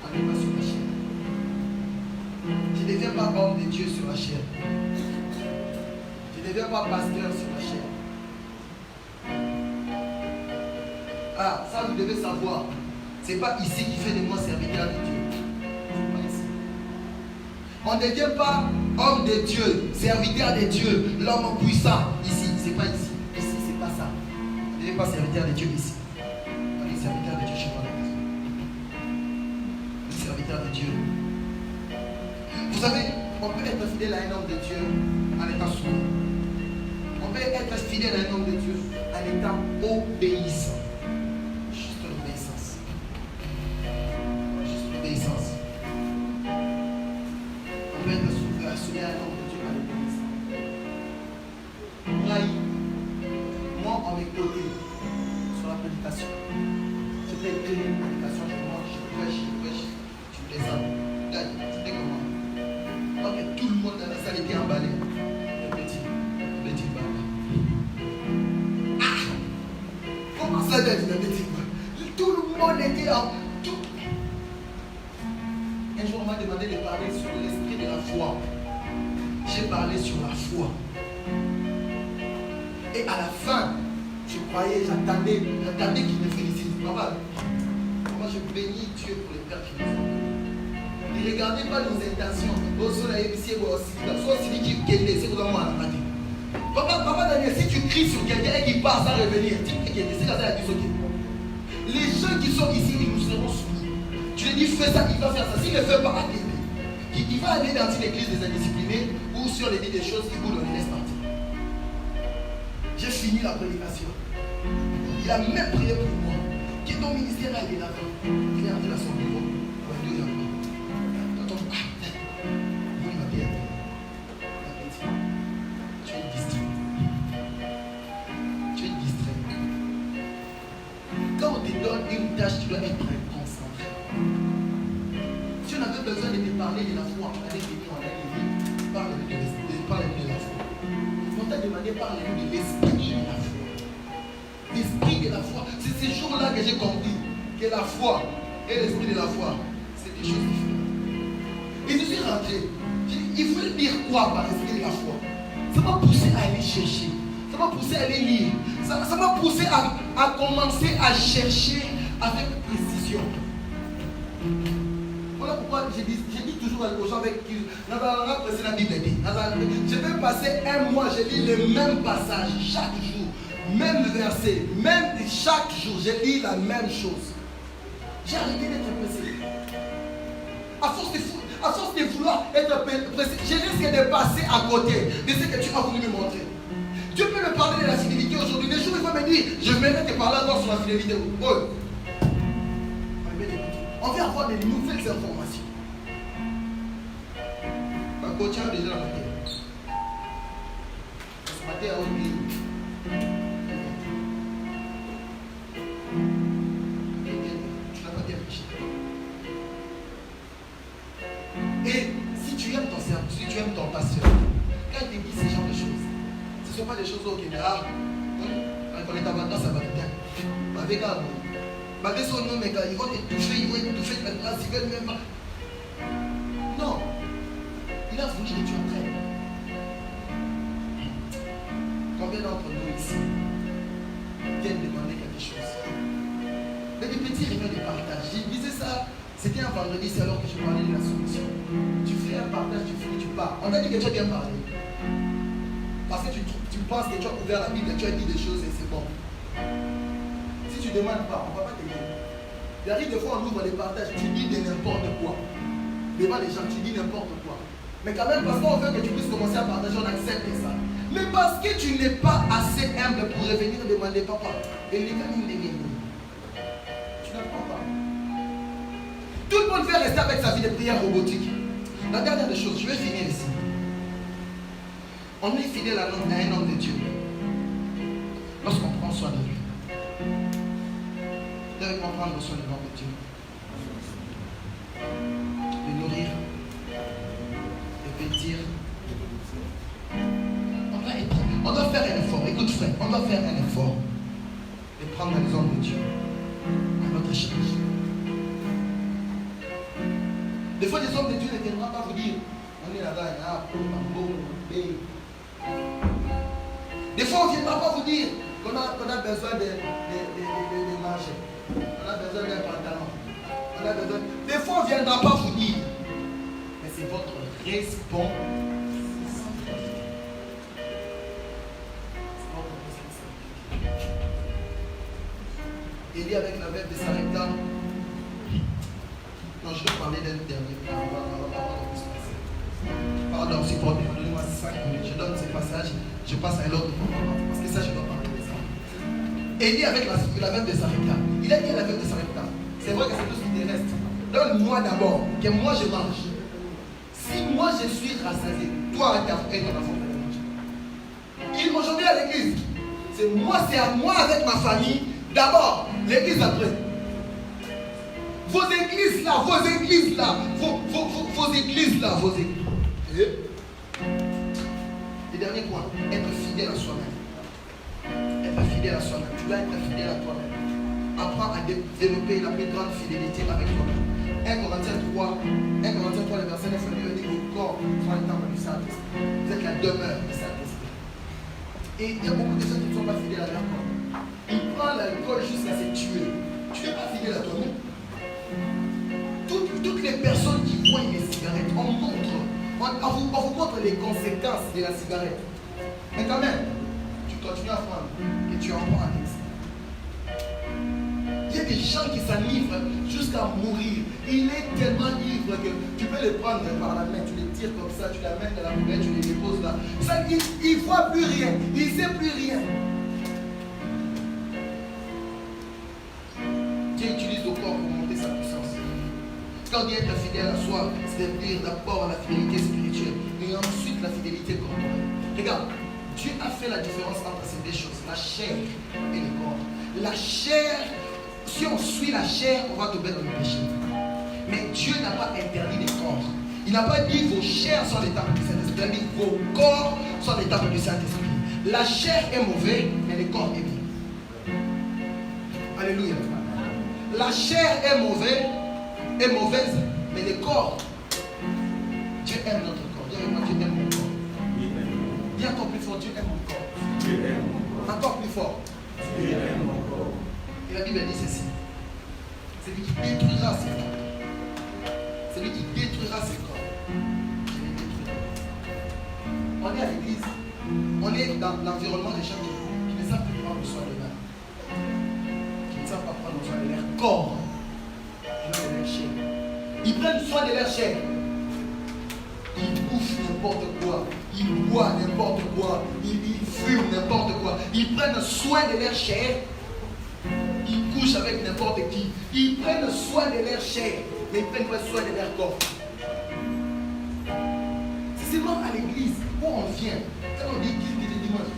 on n'est pas sur la chair. Je ne deviens pas homme de Dieu sur la chair. Je ne deviens pas pasteur sur la chair. Ah, ça vous devez savoir. Ce n'est pas ici qui fait de moi serviteur de Dieu. On ne devient pas homme de Dieu, serviteur de Dieu, l'homme puissant. Ici, c'est pas ici. Ici, c'est pas ça. On ne devient pas serviteur de Dieu ici. On est serviteur de Dieu chez moi. On est serviteur de Dieu. Vous savez, on peut être fidèle à un homme de Dieu en étant sourd. On peut être fidèle à un homme de Dieu en étant obéissant. Juste l'obéissance. Juste l'obéissance. On peut être soumis à un homme de Dieu à l'obéissance. Moi, on m'écoutait sur la prédication. C'était une prédication chez moi, je prêche, tu plaisantes. C'était comment? Donc tout le monde dans la salle était emballé. Le petit baba. Ah! Comment ça d'être le petit baba? Tout le monde était en... Un jour, on m'a demandé de parler sur l'esprit de la foi. J'ai parlé sur la foi. Et à la fin, Je croyais, j'attendais qu'il me félicite. Papa, moi je bénis Dieu pour les pères qui nous ont. Ne regardez pas nos intentions. Papa Daniel, si tu cries sur quelqu'un et qu'il passe à revenir, c'est la les gens qui sont ici, ils nous seront soumis. Tu lui dis fais ça, il va faire ça. S'il ne le fait pas, il va aller dans une église des indisciplinés où si on lui dit des choses, il vous le laisse partir. J'ai fini la prédication. Il a même prié pour moi. Qui est ton ministère là, il est là-bas. Il est entré dans son bureau. Il va dire, tu es distrait. Tu es distrait. Quand on te donne une tâche, tu dois être concentré. Si on avait besoin de te parler de la foi, on allait venir, on allait venir, parle-nous de la foi. On t'a demandé, parle-nous de l'esprit de la foi. L'esprit de la foi. C'est ces jours-là que j'ai compris que la foi et l'esprit de la foi, c'est des choses différentes. Et je suis rentré. Il faut dire quoi par l'esprit de la foi? Ça m'a poussé à aller chercher. Ça m'a poussé à aller lire. Ça m'a poussé à commencer à chercher avec précision. Voilà pourquoi je dis toujours aux gens avec qui on a pressé la Bible. Je vais passer un mois, je lis le même passage chaque jour, même verset, même chaque jour, je lis la même chose. J'ai arrêté d'être pressé. À force de vouloir être pressé, je risque de passer à côté de ce que tu as voulu me montrer. Dieu peut me parler de la fidélité aujourd'hui. Les jours, il va me dire, je vais te parler encore sur la fidélité. Oh. On va avoir des nouvelles informations. Ma coach a déjà la matière. Ce matin, on dit. Tu n'as pas bien réfléchi. Et si tu aimes ton service, si tu aimes ton pasteur, quand il te dit ce genre de choses, ce ne sont pas des choses au Kenya. Quand on est en vacances, ça va bien. Avec un. Malgré son nom, ils vont te toucher, ils vont te toucher maintenant, ils veulent même pas. Non. Il a voulu que tu entraînes. Combien d'entre nous ici viennent demander quelque chose? Mais des petits réunions de partage. Je disais ça, c'était un vendredi, c'est alors que je parlais de la solution. Tu fais un partage, tu finis, tu pars. On a dit que tu as bien parlé. Parce que tu penses que tu as ouvert la Bible, tu as dit des choses et c'est bon. Si tu ne demandes pas, on ne va pas te dire. Il arrive des fois, on ouvre les partages, tu dis de n'importe quoi. Devant les gens, tu dis n'importe quoi. Mais quand même, parce qu'on veut que tu puisses commencer à partager, on accepte ça. Mais parce que tu n'es pas assez humble pour revenir demander, papa, et les gars, tu n'apprends pas. Tout le monde veut rester avec sa vie de prière robotique. La dernière des choses, je vais finir ici. On est fidèle à un homme de Dieu lorsqu'on prend soin de lui. Devons prendre soin de l'homme de Dieu. Le nourrir, le vêtir. On doit faire un effort. Écoute frère, on doit faire un effort de prendre les hommes de Dieu à notre charge. Des fois, les hommes de Dieu ne viendront pas vous dire on est là-bas, des fois, on ne viendra pas vous dire qu'on a besoin de manger. On a besoin d'un pantalon. On a besoin. Des fois, on ne viendra pas vous dire. Mais c'est votre responsabilité. Élie avec la veuve de Sarepta. Non, je vais parler d'un dernier point. Pardon, c'est pour donnez-moi 5 minutes. Je donne ce passage, je passe à l'autre point. Parce que ça, je dois parler de ça. Élie avec la veuve de Sarepta. Il a dit à la veuve de Sarepta, c'est vrai que c'est tout ce qui te reste. Donne-moi d'abord, que moi je mange. Si moi je suis rassasié, toi et ton enfant, aujourd'hui à l'église, c'est à moi avec ma famille, d'abord, l'église après. Vos églises là. Et dernier point, être fidèle à soi-même. Être fidèle à soi-même. Tu dois être fidèle à toi-même. Apprends à développer la plus grande fidélité avec toi-même. 1 Corinthiens 3, le verset 9, il dit au corps, prends le temps du Saint-Esprit. Vous êtes la demeure du Saint-Esprit. Et il y a beaucoup de gens qui ne sont pas fidèles à leur corps. Il prend l'alcool jusqu'à se tuer. Tu n'es pas fidèle à toi-même. Toutes les personnes qui voient les cigarettes, on vous montre les conséquences de la cigarette. Mais quand même, tu continues à prendre et tu en prends un excès. Il y a des gens qui s'enivrent jusqu'à mourir. Il est tellement ivre que tu peux les prendre par la main, tu les tires comme ça, tu les mets dans la poubelle, tu les déposes là. Ça, il ne voit plus rien, il ne sait plus rien. Dieu utilise le corps pour monter sa puissance. Quand Dieu est fidèle à soi, c'est dire d'abord la fidélité spirituelle et ensuite la fidélité corporelle. Regarde, Dieu a fait la différence entre ces deux choses, la chair et le corps. La chair, si on suit la chair, on va tomber dans le péché. Mais Dieu n'a pas interdit les corps. Il n'a pas dit vos chairs sont les temples du Saint-Esprit. Il a dit vos corps sont les temples du Saint-Esprit. La chair est mauvaise, mais le corps est bien. Alléluia. La chair est mauvaise, mais le corps, Dieu aime notre corps. Dis avec moi, Dieu aime mon corps. Dis encore plus fort, Dieu aime mon corps. Encore plus fort. Dieu aime mon corps. Et la Bible dit ceci. C'est lui qui détruira ses corps. C'est lui qui détruira ses corps. Je les détruirai. On est à l'église. On est dans l'environnement des gens qui ne savent plus prendre soin de l'âme. Qui ne savent pas prendre soin de leur corps. Et non de leur chair. Ils prennent soin de leur chair. Ils bouffent n'importe quoi. Ils boivent n'importe quoi. Ils fument n'importe quoi. Ils prennent soin de leur chair. Ils couchent avec n'importe qui. Ils prennent soin de leur chair. Mais ils prennent pas soin de leur corps. C'est seulement à l'église où on vient. Quand on dit qu'il est dimanche,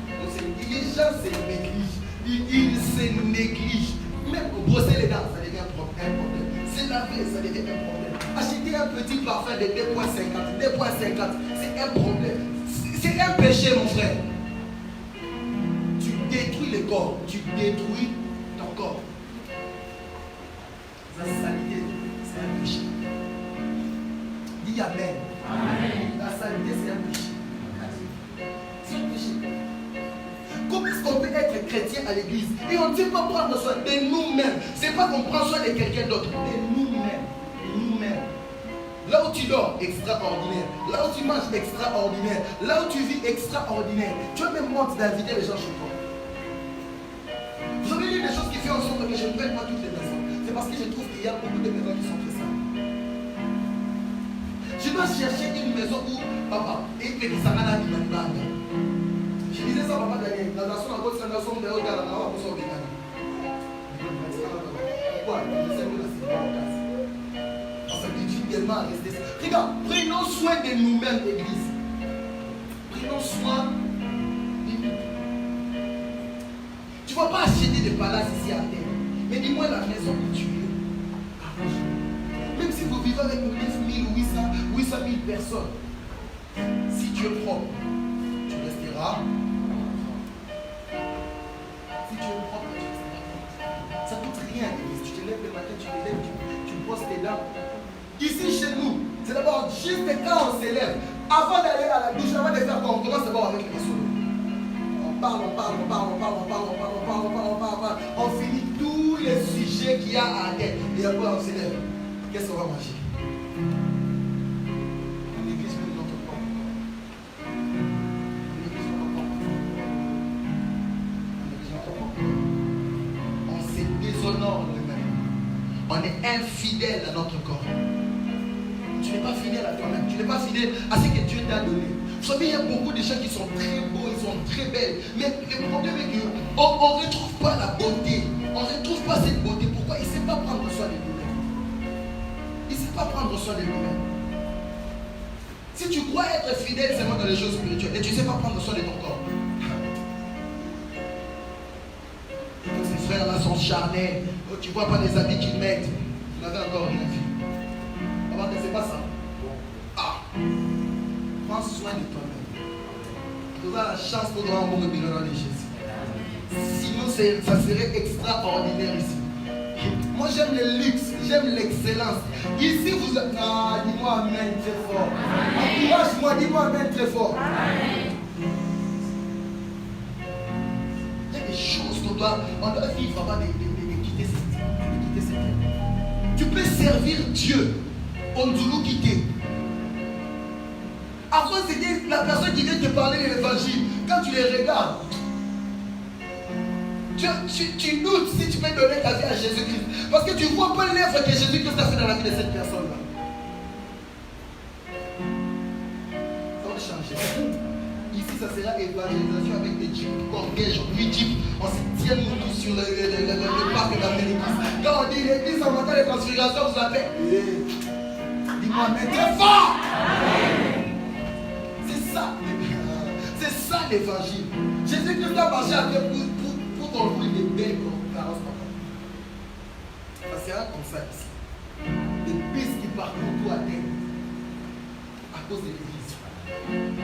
les gens se négligent. Ils se négligent. Même brosser les dents, ça devient un problème. Se laver, ça devient un problème. Acheter un petit parfum de 2,50, c'est un problème. C'est un péché, mon frère. Tu détruis le corps, tu détruis ton corps. La saleté, c'est un péché. Dis Amen. Amen. La saleté, c'est un péché. C'est un péché. Comment est-ce qu'on peut être chrétien à l'église et on ne sait pas prendre soin de nous-mêmes? C'est pas qu'on prend soin de quelqu'un d'autre, de nous-mêmes. Nous-mêmes. Là où tu dors, extraordinaire. Là où tu manges, extraordinaire. Là où tu vis, extraordinaire. Tu as même honte d'inviter les gens chez toi. Vous avez lu des choses qui font en sorte que je ne prenne pas toutes les maisons. C'est parce que je trouve qu'il y a beaucoup de maisons qui sont très simples. Je dois chercher une maison où, papa, et que ça n'a pas de. Je disais ça, papa, Daniel. La nation a votre nation de haut à la nation pour son végan. Pourquoi? On s'habitue tellement à rester. Regarde, prenons soin de nous-mêmes, l'église. Prenons soin de nous. Tu ne vas pas acheter des palaces ici à terre. Mais dis-moi la maison où tu es. Même si vous vivez avec 800 000 personnes, si tu es propre, tu resteras. Si tu es propre, tu resteras. Ça ne coûte rien, l'église. Tu te lèves le matin, tu te lèves, tu brosses tes dents. Ici chez nous, c'est d'abord juste quand on s'élève. Avant d'aller à la douche, avant de faire quoi, on commence d'abord avec les solos. On parle. On finit tous les sujets qu'il y a à la tête. Et après on s'élève. Qu'est-ce qu'on va manger? L'église met notre corps. L'église notre corps. On se déshonore nous-mêmes. On est infidèle à notre corps. Tu n'es pas fidèle à toi-même. Tu n'es pas fidèle à ce que Dieu t'a donné. Vous savez, il y a beaucoup de gens qui sont très beaux, ils sont très belles. Mais le problème est qu'on ne retrouve pas la beauté. On ne retrouve pas cette beauté. Pourquoi? Il ne sait pas prendre soin de nous-mêmes. Il ne sait pas prendre soin de nous-mêmes. Si tu crois être fidèle seulement dans les choses spirituelles et tu ne sais pas prendre soin de ton corps. Ces frères-là sont charnels. Tu ne vois pas les habits qu'ils mettent. Vous n'avez encore rien vu. C'est pas ça. Ah! Prends soin de toi-même. Tu as la chance pour avoir un bon bilan de Jésus. Sinon, ça serait extraordinaire ici. Moi, j'aime le luxe, j'aime l'excellence. Ici, vous êtes. Ah, dis-moi Amen très fort. Encourage-moi, dis-moi Amen très fort. Il y a des choses on doit vivre avant de quitter cette terre. Tu peux servir Dieu, on doit quitter. Après, c'est la personne qui vient te parler de l'évangile. Quand tu les regardes, tu doutes si tu peux donner ta vie à Jésus-Christ. Parce que tu vois pas l'œuvre que Jésus-Christ a fait dans la vie de cette personne-là. Ça va changer. Ici, ça sera évangélisation avec des jeeps, cortège, 8 jeeps. On se tient nous sur le parc de l'église. Quand on dit l'église en montant les transfigurations, vous l'appelez. Dis-moi, mais très fort! C'est ça l'évangile. Jésus-Christ a marché avec pour construire des belles conférences. Ça sera comme ça ici. Des pistes qui parcourent tout à terre. À cause de l'église.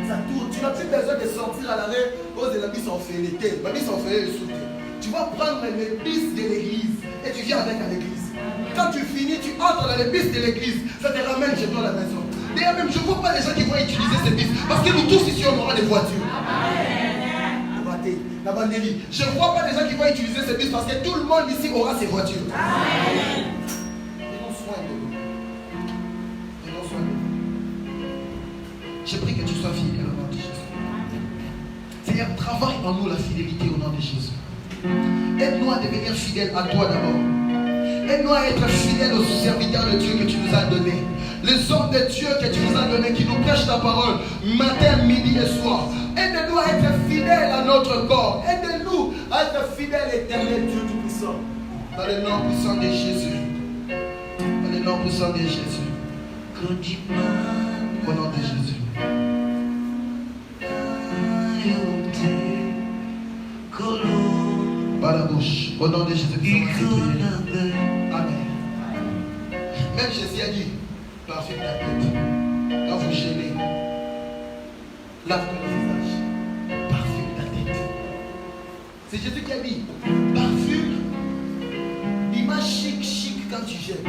Ça tourne. Tu n'as plus besoin de sortir à l'arrêt. Cause de la bise en fait l'été. La bise en fait le soutien. Tu vas prendre les pistes de l'église et tu viens avec à l'église. Quand tu finis, tu entres dans les pistes de l'église. Ça te ramène chez toi à la maison. D'ailleurs, même je ne vois pas les gens qui vont utiliser ces pistes. Parce que nous tous ici, on aura des voitures. La bandélie. Je ne vois pas les gens qui vont utiliser ces pistes parce que tout le monde ici aura ses voitures. Prenons soin de nous. Prenons soin de nous. Je prie que tu sois fidèle au nom de Jésus. Seigneur, travaille en nous la fidélité au nom de Jésus. Aide-nous à devenir fidèles à toi d'abord. Aide-nous à être fidèles aux serviteurs de Dieu que tu nous as donnés. Les hommes de Dieu que tu nous as donnés, qui nous prêchent ta parole matin, midi et soir. Aide-nous à être fidèles à notre corps. Aide-nous à être fidèles, éternel Dieu Tout-Puissant. Dans le nom puissant de Jésus. Dans le nom puissant de Jésus. Au nom de Jésus. Par la bouche. Au nom de Jésus. Amen. Même Jésus a dit, parfume la tête. Quand vous gênez, lave-toi le visage. Parfume ta tête. C'est Jésus qui a dit, parfume. Image chic quand tu gênes.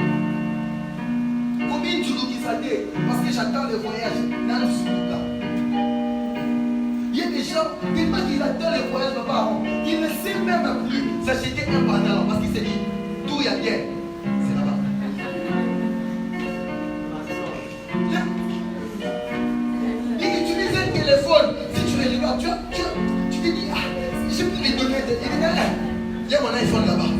Combien tu loues qui s'attendent parce que j'attends le voyage dans le Souka. Il y a des gens, tellement qu'ils attendent le voyage, papa, ils ne savent même plus s'acheter un pantalon parce qu'ils se disent, tout y a bien. C'est là-bas. Il utilise un téléphone. Si tu le regardes, tu te dis, ah, je peux lui donner. Il y a mon iPhone là-bas.